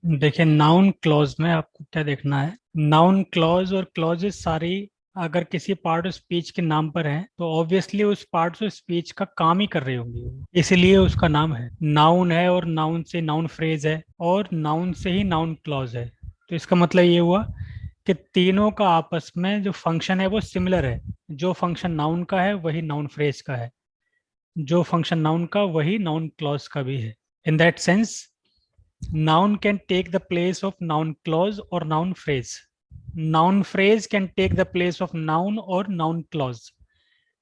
देखिए, noun clause में आपको क्या देखना है। नाउन क्लॉज और क्लॉजेस सारी अगर किसी पार्ट ऑफ स्पीच के नाम पर हैं तो ऑब्वियसली उस पार्ट ऑफ स्पीच का काम ही कर रही होंगी वो, इसीलिए उसका नाम है। नाउन है और नाउन से नाउन फ्रेज है और नाउन से ही नाउन क्लॉज है। तो इसका मतलब ये हुआ कि तीनों का आपस में जो फंक्शन है वो सिमिलर है। जो फंक्शन नाउन का है वही नाउन फ्रेज का है, जो फंक्शन नाउन का वही नाउन क्लॉज का भी है। In that sense noun can take the place of noun clause or noun phrase. Noun phrase can take the place of noun or noun clause.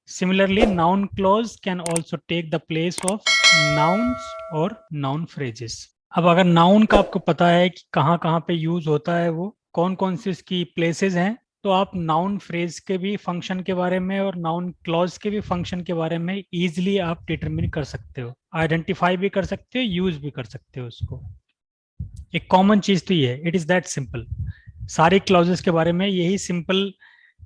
Similarly, noun clause can also take the place of nouns or noun phrases. अब अगर noun का आपको पता है कि कहाँ कहाँ पे यूज होता है, वो कौन कौन सी उसकी प्लेसेस हैं, तो आप नाउन फ्रेज के भी फंक्शन के बारे में और नाउन क्लॉज के भी फंक्शन के बारे में इजीली आप डिटरमिन कर सकते हो, आइडेंटिफाई भी कर सकते हो, यूज भी कर सकते हो उसको। एक कॉमन चीज तो ये है, इट इज दैट सिंपल। सारी क्लॉजेस के बारे में यही सिंपल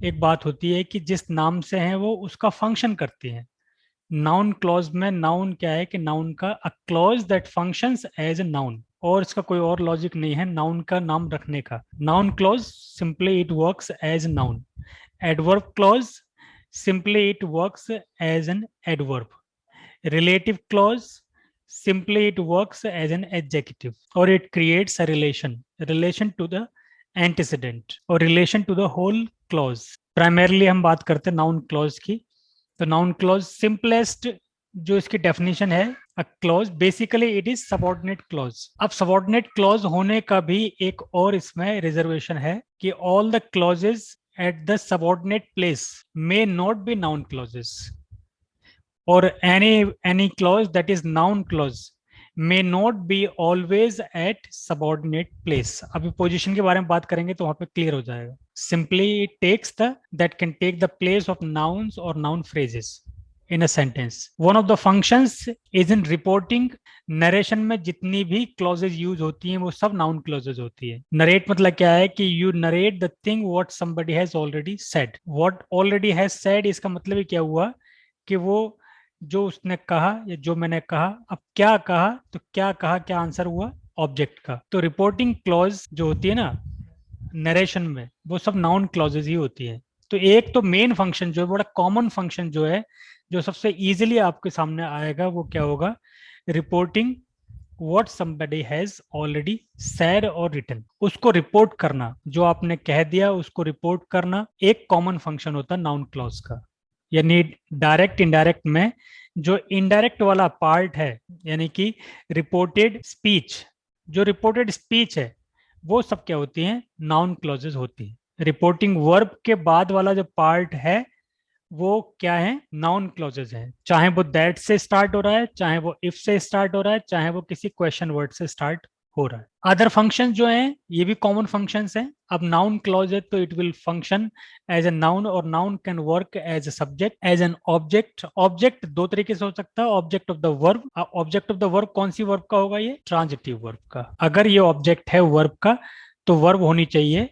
एक बात होती है कि जिस नाम से है वो उसका फंक्शन करती है। नाउन क्लॉज में नाउन क्या है कि नाउन का a clause that functions as a noun, और इसका कोई और लॉजिक नहीं है नाउन का नाम रखने का। Noun clause simply it works as noun. Adverb clause simply it works as an adverb. Relative clause simply it works as an adjective or it creates a relation to the antecedent or relation to the whole clause. Primarily हम बात करते हैं noun clause की। तो noun clause simplest जो इसकी definition है, a clause basically it is subordinate clause. अब सबऑर्डिनेट क्लॉज होने का भी एक और इसमें रिजर्वेशन है कि all the clauses at the subordinate place may not be noun clauses, or any clause that is noun clause may not be always at subordinate place। अभी पोजीशन के बारे में बात करेंगे तो वहां पे क्लियर हो जाएगा। simply it takes the that can take the place of nouns or noun phrases in a sentence। one of the functions is in reporting। Narration में जितनी भी क्लॉजेज यूज होती हैं वो सब नाउन क्लॉजेज होती है। नरेट मतलब क्या है कि you narrate the thing what somebody has already said। what already has said इसका मतलब ही क्या हुआ कि वो जो उसने कहा या जो मैंने कहा, अब क्या कहा, तो क्या कहा, क्या आंसर हुआ ऑब्जेक्ट का। तो रिपोर्टिंग क्लॉज जो होती है ना नरेशन में, वो सब नाउन क्लॉजेज ही होती है। तो एक तो मेन फंक्शन जो है, बड़ा कॉमन फंक्शन जो है, जो सबसे इजीली आपके सामने आएगा, वो क्या होगा? Reporting what somebody has already said और written। उसको रिपोर्ट करना, जो आपने कह दिया उसको रिपोर्ट करना, एक कॉमन फंक्शन होता है नाउन क्लॉज का। यानी डायरेक्ट इनडायरेक्ट में जो इनडायरेक्ट वाला पार्ट है, यानी कि रिपोर्टेड स्पीच, जो रिपोर्टेड स्पीच है वो सब क्या होती हैं? नाउन क्लॉजेज होती हैं। रिपोर्टिंग वर्ब के बाद वाला जो पार्ट है वो क्या है? नाउन क्लॉजेज है। चाहे वो दैट से स्टार्ट हो रहा है, चाहे वो इफ से स्टार्ट हो रहा है, चाहे वो किसी क्वेश्चन वर्ड से स्टार्ट हो रहा है। अदर फंक्शन जो हैं ये भी कॉमन फंक्शंस हैं। अब नाउन क्लॉज है तो it will function as a noun, और noun can work as a subject, as an object. Object दो तरीके से हो सकता है, object of the verb. Object of the verb कौन सी वर्ब का होगा? ये ट्रांजिटिव वर्ब का। अगर ये ऑब्जेक्ट है वर्ब का तो वर्ब होनी चाहिए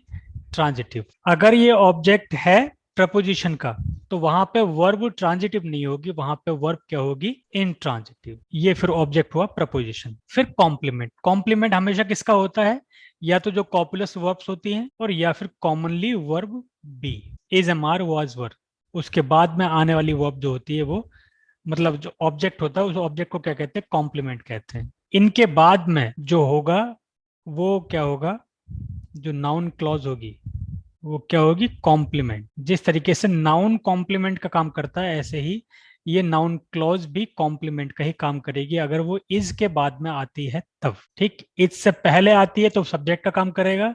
ट्रांजिटिव। अगर ये ऑब्जेक्ट है प्रपोजिशन का तो वहां पे वर्ब ट्रांजिटिव नहीं होगी, वहां पे वर्ब क्या होगी? इंट्रांजिटिव। ये फिर ऑब्जेक्ट हुआ प्रपोजिशन। फिर कॉम्प्लीमेंट। कॉम्प्लीमेंट हमेशा किसका होता है? या तो जो कॉपुलस वर्ब्स होती हैं, और या फिर commonly verb be, is, am, are, was, were. उसके बाद में आने वाली वर्ब जो होती है वो, मतलब जो ऑब्जेक्ट होता है उस ऑब्जेक्ट को क्या कहते हैं? कॉम्प्लीमेंट कहते हैं। इनके बाद में जो होगा वो क्या होगा? जो नाउन क्लॉज होगी वो क्या होगी? कॉम्प्लीमेंट। जिस तरीके से नाउन कॉम्प्लीमेंट का काम करता है, ऐसे ही ये नाउन क्लॉज भी कॉम्प्लीमेंट का ही काम करेगी, अगर वो इज के बाद में आती है तब। ठीक, इज से पहले आती है तो सब्जेक्ट का काम करेगा,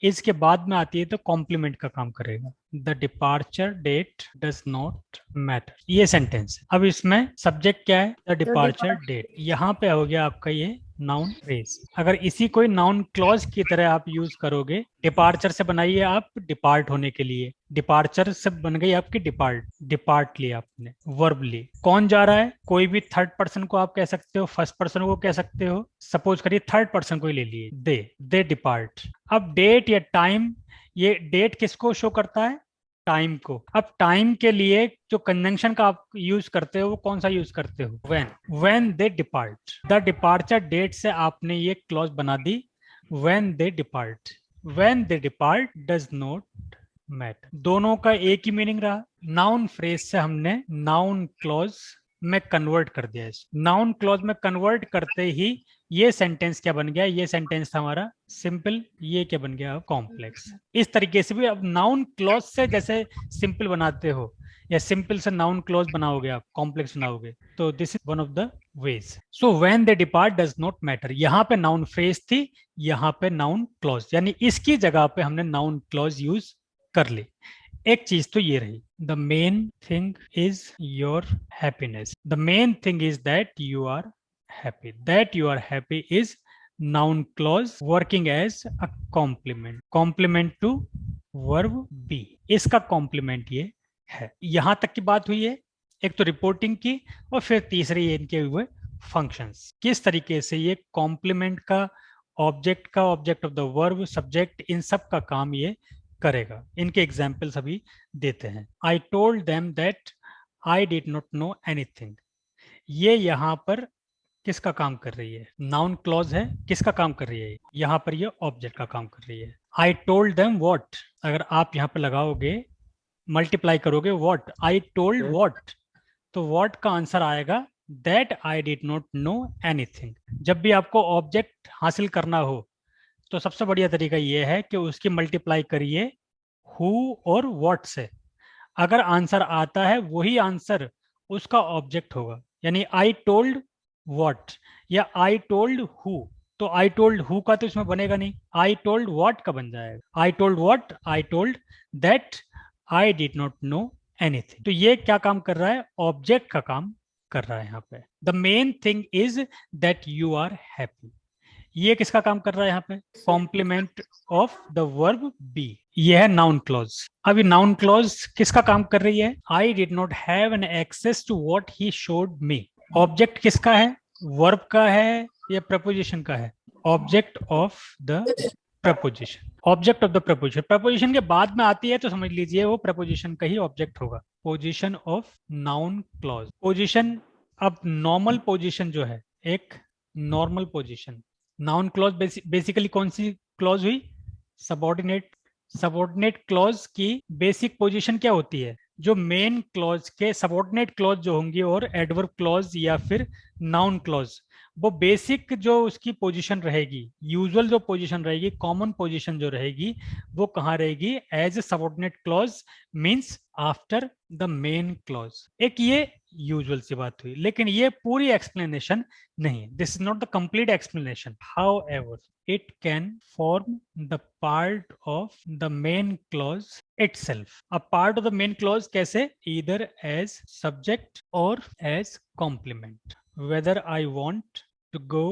इसके बाद में आती है तो कॉम्प्लीमेंट का काम करेगा। The departure date does not matter, ये सेंटेंस है। अब इसमें सब्जेक्ट क्या है? द तो डिपार्चर डेट। यहाँ पे हो गया आपका ये नाउन फ्रेज। अगर इसी कोई नाउन क्लॉज की तरह आप यूज करोगे, डिपार्चर से बनाइए आप डिपार्ट होने के लिए, डिपार्चर से बन गई आपकी डिपार्ट। डिपार्ट लिया आपने, वर्ब ली। कौन जा रहा है? कोई भी थर्ड पर्सन को आप कह सकते हो, फर्स्ट पर्सन को कह सकते हो। सपोज करिए थर्ड पर्सन को ही ले लिए, दे डिपार्ट। अब डेट या टाइम, ये डेट किसको शो करता है? टाइम को। अब टाइम के लिए जो कंजंक्शन का आप यूज करते हो वो कौन सा यूज करते हो? When. When they depart. The departure date से आपने ये क्लॉज बना दी, when they depart, when they depart does not matter, दोनों का एक ही मीनिंग रहा। नाउन फ्रेज से हमने नाउन क्लॉज में कन्वर्ट कर दिया। नाउन क्लॉज में कन्वर्ट करते ही ये सेंटेंस क्या बन गया, ये सेंटेंस था हमारा सिंपल, ये क्या बन गया कॉम्प्लेक्स। इस तरीके से भी अब नाउन क्लॉज से जैसे सिंपल बनाते हो या सिंपल से नाउन क्लॉज बनाओगे, आप कॉम्प्लेक्स बनाओगे, तो this is one of the ways. So when they depart does not matter, यहाँ पे नाउन फ्रेज थी, यहाँ पे नाउन क्लॉज, यानी इसकी जगह पे हमने नाउन क्लॉज यूज कर ली। एक चीज तो ये रही, the main thing is your happiness, the main thing is that you are happy, that you are happy is noun clause working as a complement, complement to verb be, इसका complement ये है। यहां तक की बात हुई है, एक तो रिपोर्टिंग की, और फिर तीसरी इनके हुए फंक्शंस, किस तरीके से ये कॉम्प्लीमेंट का, object of the verb, subject, इन सब का काम ये करेगा। इनके एग्जाम्पल्स अभी देते हैं। I told them that I did not know anything, ये यहाँ पर किसका काम कर रही है, नाउन क्लॉज है, किसका काम कर रही है, यहाँ पर ये ऑब्जेक्ट का काम कर रही है। आई टोल्ड देम व्हाट, अगर आप यहाँ पर लगाओगे, मल्टीप्लाई करोगे व्हाट, आई टोल्ड व्हाट, तो व्हाट का आंसर आएगा that I did not know anything. जब भी आपको ऑब्जेक्ट हासिल करना हो तो सबसे बढ़िया तरीका यह है कि उसकी मल्टीप्लाई करिए हु और व्हाट से, अगर आंसर आता है वही आंसर उसका ऑब्जेक्ट होगा। यानी आई टोल्ड व्हाट या आई टोल्ड हु, तो आई टोल्ड हु का तो इसमें बनेगा नहीं, आई टोल्ड व्हाट का बन जाएगा, I told what, I told that I did not know anything. तो ये क्या काम कर रहा है, ऑब्जेक्ट का काम कर रहा है यहाँ पे। The main thing is that you are happy, ये किसका काम कर रहा है यहाँ पे, complement of the verb be, ये है नाउन क्लॉज। अभी नाउन क्लॉज किसका काम कर रही है, I did not have an access to what he showed me, object किसका है, वर्ब का है या प्रपोजिशन का है, object of the preposition, object of the preposition. Preposition के बाद में आती है तो समझ लीजिए वो प्रपोजिशन का ही ऑब्जेक्ट होगा। Position of noun clause, position, अब नॉर्मल पोजिशन जो है, एक normal position, noun clause basically कौन सी क्लॉज हुई, सबऑर्डिनेट। सबऑर्डिनेट क्लॉज की बेसिक पोजीशन क्या होती है, जो मेन क्लॉज के सबऑर्डिनेट क्लॉज जो होंगी और एडवर्ब क्लॉज या फिर नाउन क्लॉज, वो बेसिक जो उसकी पोजीशन रहेगी, यूजुअल जो पोजीशन रहेगी, कॉमन पोजीशन जो रहेगी, वो कहाँ रहेगी, as a subordinate clause, means after the main clause. एक ये यूजुअल सी बात हुई, लेकिन ये पूरी एक्सप्लेनेशन नहीं, this is not the complete explanation. However it can form the part of the main clause itself, a part of the main clause कैसे, either as subject or as complement, whether I want to go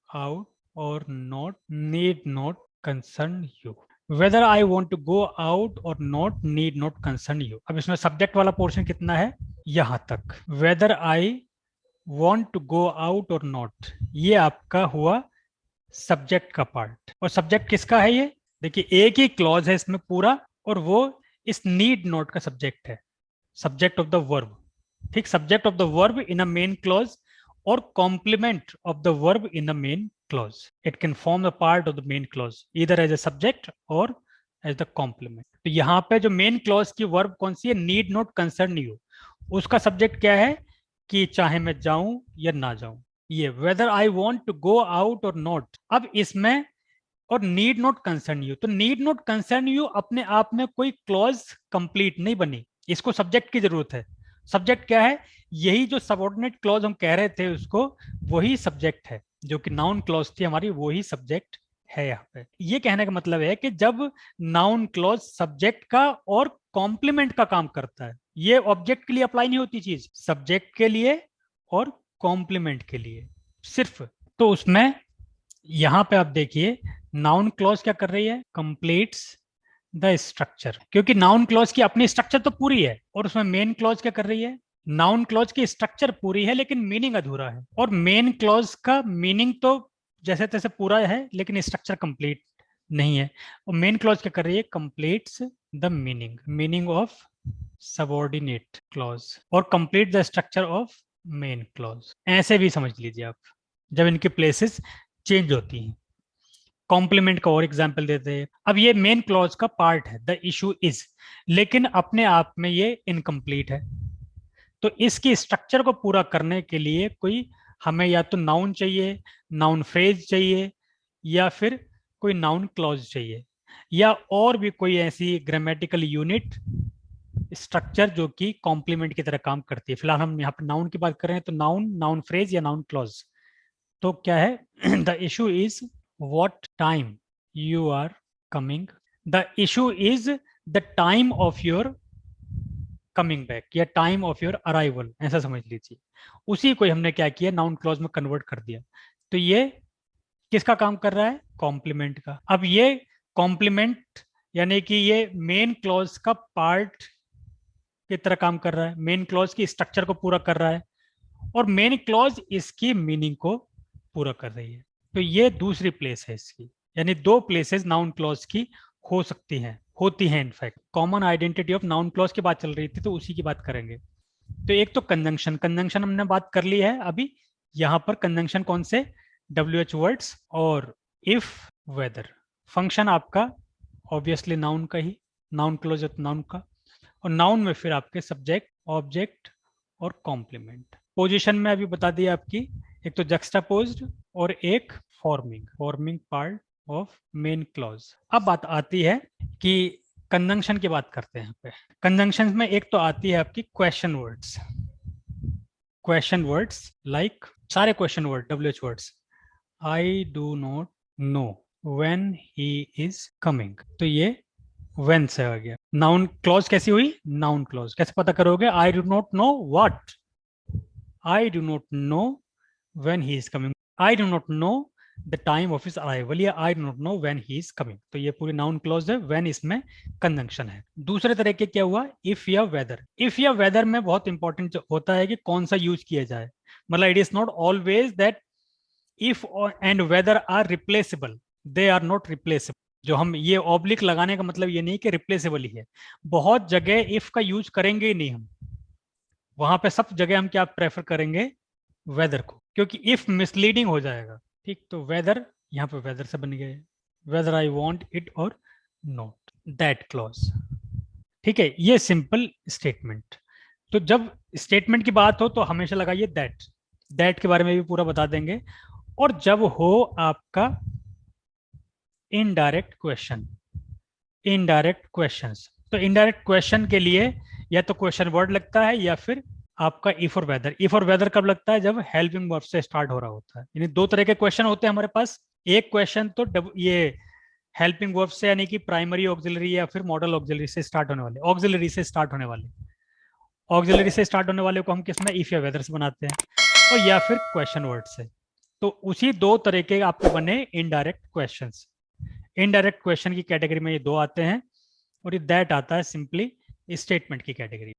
out or not need not concern you, whether I want to go out or not need not concern you। अब इसमें subject वाला portion कितना है, यहां तक, whether I want to go out or not, ये आपका हुआ सब्जेक्ट का पार्ट। और सब्जेक्ट किसका है ये, देखिए एक ही क्लॉज है इसमें पूरा, और वो इस नीड नोट का सब्जेक्ट है, सब्जेक्ट ऑफ द वर्ब, ठीक, subject of the verb in a main clause और complement of the verb in a main clause. It can form the part of the main clause either as a subject or as the complement. तो यहाँ पे जो main clause की verb कौन सी है, need not concern you, उसका subject क्या है कि चाहे मैं जाऊं या ना जाऊं, ये whether I want to go out और नॉट। अब इसमें और नीड नॉट कंसर्न यू, तो नीड नॉट कंसर्न यू अपने आप में कोई क्लॉज कंप्लीट नहीं बनी, इसको सब्जेक्ट की जरूरत है। सब्जेक्ट क्या है, यही जो सबऑर्डिनेट क्लॉज हम कह रहे थे उसको, वही सब्जेक्ट है, जो कि नाउन क्लॉज थी हमारी, वही सब्जेक्ट है यहाँ पे। ये कहने का मतलब है कि जब नाउन क्लॉज सब्जेक्ट का और कॉम्प्लीमेंट का काम करता है, ये ऑब्जेक्ट के लिए अप्लाई नहीं होती चीज, सब्जेक्ट के लिए और कॉम्प्लीमेंट के लिए सिर्फ। तो उसमें यहां पे आप देखिए नाउन क्लॉज क्या कर रही है, कंप्लीट्स द स्ट्रक्चर, क्योंकि नाउन क्लॉज की अपनी स्ट्रक्चर तो पूरी है, और उसमें मेन क्लॉज क्या कर रही है, नाउन क्लॉज की स्ट्रक्चर पूरी है लेकिन मीनिंग अधूरा है, और मेन क्लॉज का मीनिंग तो जैसे तैसे पूरा है लेकिन स्ट्रक्चर कंप्लीट नहीं है। और मेन क्लॉज क्या कर रही है, completes the meaning, meaning of subordinate clause और complete the structure of main clause. ऐसे भी समझ लीजिए आप, जब इनकी प्लेसेस चेंज होती हैं। कॉम्प्लीमेंट का और एग्जाम्पल देते हैं। अब ये मेन क्लॉज का पार्ट है, द इशू इज, लेकिन अपने आप में ये इनकम्प्लीट है। तो इसकी स्ट्रक्चर को पूरा करने के लिए कोई हमें या तो नाउन चाहिए, नाउन फ्रेज चाहिए, या फिर कोई नाउन क्लॉज चाहिए, या और भी कोई ऐसी ग्रामेटिकल यूनिट स्ट्रक्चर जो कि कॉम्प्लीमेंट की तरह काम करती है। फिलहाल हम यहाँ पर नाउन की बात कर रहे हैं, तो नाउन, नाउन फ्रेज या नाउन क्लॉज। तो क्या है, the issue is what time you are coming, the issue is the time of your coming back या टाइम ऑफ योर अराइवल, ऐसा समझ लीजिए। उसी को हमने क्या किया, नाउन क्लॉज में कन्वर्ट कर दिया। तो ये किसका काम कर रहा है, कॉम्प्लीमेंट का। अब ये कॉम्प्लीमेंट यानी कि ये मेन क्लॉज का पार्ट की तरह काम कर रहा है, मेन क्लॉज की स्ट्रक्चर को पूरा कर रहा है, और मेन क्लॉज इसकी मीनिंग को पूरा कर रही है। तो ये दूसरी प्लेस है इसकी, यानी दो प्लेसेस नाउन क्लॉज की हो सकती हैं, होती हैं। In fact common identity of noun clause की बात चल रही थी, तो उसी की बात करेंगे। तो एक तो कंजंक्शन, कंजंक्शन हमने बात कर ली है अभी। यहां पर कंजंक्शन कौन से, WH वर्ड्स और इफ, वेदर। फंक्शन आपका ऑब्वियसली नाउन का ही, नाउन क्लॉज नाउन का, और नाउन में फिर आपके सब्जेक्ट, ऑब्जेक्ट और कॉम्प्लीमेंट। पोजीशन में अभी बता दिया आपकी, एक तो जक्स्टापोज्ड और एक forming, forming part of main clause. अब बात आती है कि कंजंक्शन की बात करते हैं यहाँ पे। कंजंक्शन में एक तो आती है आपकी question words, question words like सारे question word, WH words, I do not know when he is coming. तो ये व्हेन से आ गया। नाउन क्लॉज कैसी हुई, नाउन क्लॉज कैसे पता करोगे, I do not know what, I do not know when he is coming, I do not know the time of his arrival, या I do not know when he is coming. तो ये पूरी noun clause है, when इसमें conjunction है। दूसरे तरह के क्या हुआ, इफ या वेदर। इफ या वेदर में बहुत इंपॉर्टेंट होता है कि कौन सा यूज किया जाए। मतलब it is not always that if and whether are replaceable, they are not replaceable. जो हम ये ऑब्लिक लगाने का मतलब ये नहीं कि रिप्लेसेबल ही है, बहुत जगह इफ का यूज करेंगे ही नहीं हम, वहां पे सब जगह हम क्या प्रेफर करेंगे, वेदर को, क्योंकि इफ मिसलीडिंग हो जाएगा। ठीक, तो वेदर यहाँ पे वेदर से बन गए, वेदर आई वॉन्ट इट और नॉट, दैट क्लॉज। ठीक है, ये सिंपल स्टेटमेंट। तो जब स्टेटमेंट की बात हो तो हमेशा लगाइए दैट, दैट के बारे में भी पूरा बता देंगे। और जब हो आपका इनडायरेक्ट क्वेश्चन, इनडायरेक्ट क्वेश्चंस, तो इनडायरेक्ट क्वेश्चन के लिए या तो क्वेश्चन वर्ड लगता है या फिर आपका इफ और वेदर। इफ और वेदर कब लगता है, जब हेल्पिंग वर्ब से स्टार्ट हो रहा होता है। यानी दो तरह के क्वेश्चन होते हैं हमारे पास। एक क्वेश्चन तो ये हेल्पिंग वर्ब से, यानी कि प्राइमरी ऑक्सिलरी या फिर मॉडल ऑक्सिलरी से स्टार्ट होने वाले, ऑक्सिलरी से स्टार्ट होने वाले, ऑक्सिलरी से स्टार्ट होने वाले को हम किस में, इफ या वेदर से बनाते हैं, और या फिर क्वेश्चन वर्ड से। तो उसी दो तरह के आपके बने इनडायरेक्ट क्वेश्चंस। इनडायरेक्ट क्वेश्चन की कैटेगरी में ये दो आते हैं, और ये दैट आता है सिंपली स्टेटमेंट की कैटेगरी।